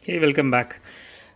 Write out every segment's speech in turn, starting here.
Hey, welcome back.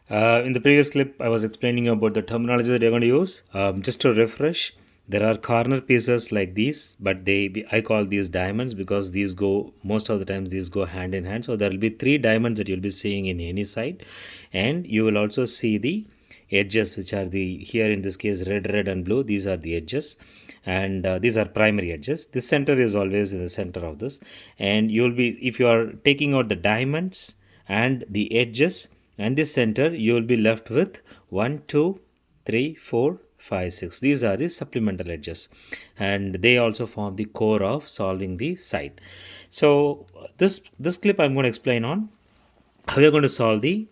In the previous clip, I was explaining about the terminology that you're going to use. Just to refresh, there are corner pieces like these, but I call these diamonds because these go most of the times these go hand in hand. So there will be three diamonds that you'll be seeing in any side, and you will also see the edges, which are the here in this case red, and blue. These are the edges, and these are primary edges. This center is always in the center of this, and you'll be if you are taking out the diamonds and the edges and the center, you will be left with 1 2 3 4 5 6. These are the supplemental edges, and they also form the core of solving the side. So this clip I'm going to explain on how you're going to solve the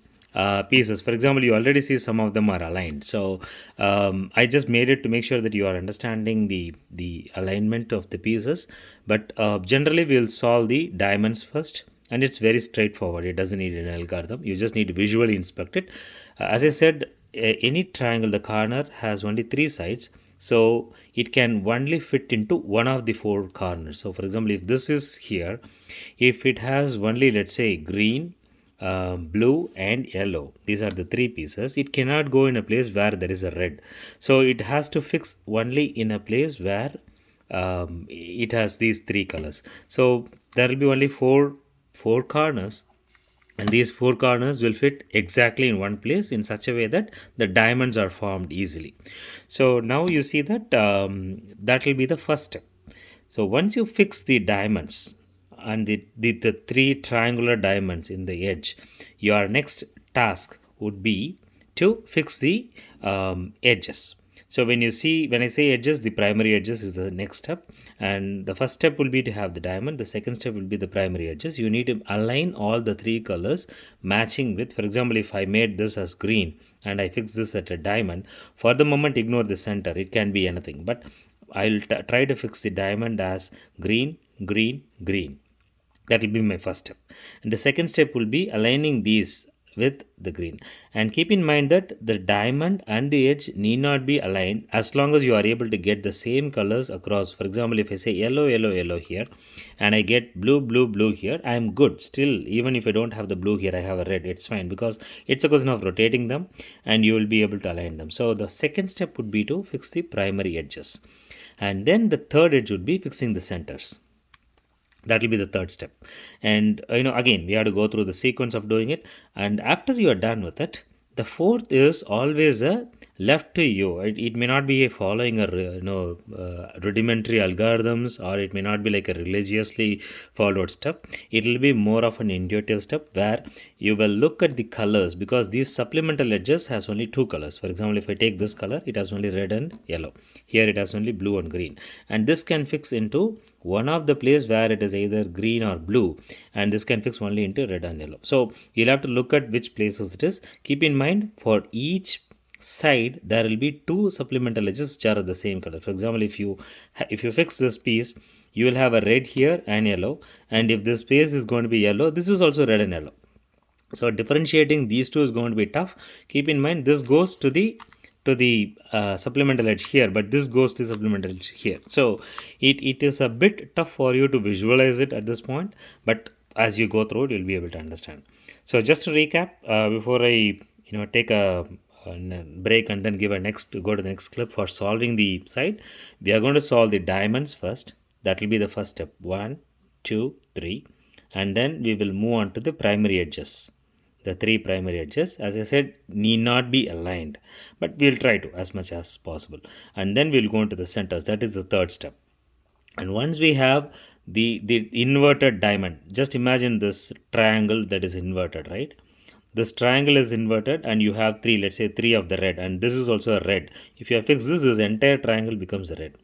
pieces. For example, you already see some of them are aligned. So I just made it to make sure that you are understanding the alignment of the pieces. But generally, we'll solve the diamonds first, and it's very straightforward. It doesn't need an algorithm. You just need to visually inspect it. As I said, any triangle, the corner has only three sides. So it can only fit into one of the four corners. So for example, if this is here, if it has only, let's say, green, blue and yellow, these are the three pieces, it cannot go in a place where there is a red. So it has to fix only in a place where it has these three colors. So there will be only four corners, and these four corners will fit exactly in one place in such a way that the diamonds are formed easily. So now you see that that will be the first step. So once you fix the diamonds and the three triangular diamonds in the edge, your next task would be to fix the edges. So when I say edges, the primary edges is the next step, and the first step will be to have the diamond. The second step will be the primary edges. You need to align all the three colors matching with. For example, if I made this as green and I fix this at a diamond, for the moment ignore the center. It can be anything, but I'll try to fix the diamond as green, green, green. That will be my first step. And the second step will be aligning these with the green. And keep in mind that the diamond and the edge need not be aligned as long as you are able to get the same colors across. For example, if I say yellow, yellow, yellow here, and I get blue, blue, blue here, I am good. Still, even if I don't have the blue here, I have a red. It's fine because it's a question of rotating them and you will be able to align them. So the second step would be to fix the primary edges. And then the third edge would be fixing the centers. That will be the third step. And again, we have to go through the sequence of doing it. And after you are done with it, the fourth is always a left to you. It may not be following a rudimentary algorithms, or it may not be like a religiously followed step. It will be more of an intuitive step where you will look at the colors, because these supplemental edges has only two colors. For example, if I take this color, it has only red and yellow. Here it has only blue and green, and this can fix into one of the place where it is either green or blue, and this can fix only into red and yellow. So you'll have to look at which places it is. Keep in mind, for each side there will be two supplemental edges which are of the same color. For example, if you fix this piece, you will have a red here and yellow, and if this piece is going to be yellow, this is also red and yellow. So differentiating these two is going to be tough. Keep in mind, this goes to the supplemental edge here, but this goes to supplemental edge here. So it is a bit tough for you to visualize it at this point, but as you go through it, you'll be able to understand. So just to recap, before I take a break and then go to the next clip for solving the side, we are going to solve the diamonds first. That will be the first step, 1 2 3, and then we will move on to the primary edges. The three primary edges, as I said, need not be aligned, but we'll try to as much as possible. And then we'll go into the centers. That is the third step. And once we have the inverted diamond, just imagine this triangle that is inverted, right? This triangle is inverted and you have three, let's say three of the red, and this is also a red. If you have fixed this entire triangle becomes a red.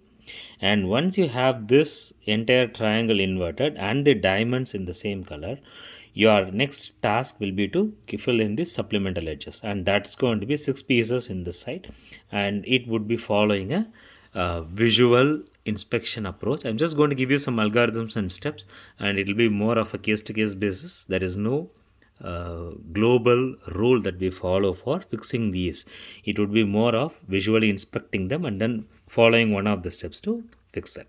And once you have this entire triangle inverted and the diamonds in the same color, your next task will be to fill in the supplemental edges, and that's going to be 6 pieces in this side, and it would be following a visual inspection approach. I'm just going to give you some algorithms and steps, and it will be more of a case to case basis. There is no global rule that we follow for fixing these. It would be more of visually inspecting them and then following one of the steps to fix them.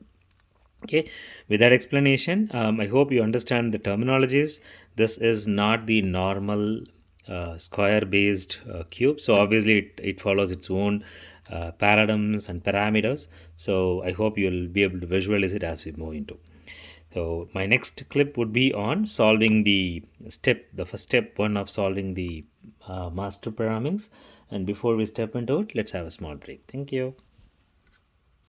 Okay, with that explanation, I hope you understand the terminologies. This is not the normal square based cube. So obviously it follows its own paradigms and parameters. So I hope you'll be able to visualize it as we move into. So my next clip would be on solving the first step one of solving the master Pyraminx. And before we step into it, let's have a small break. Thank you.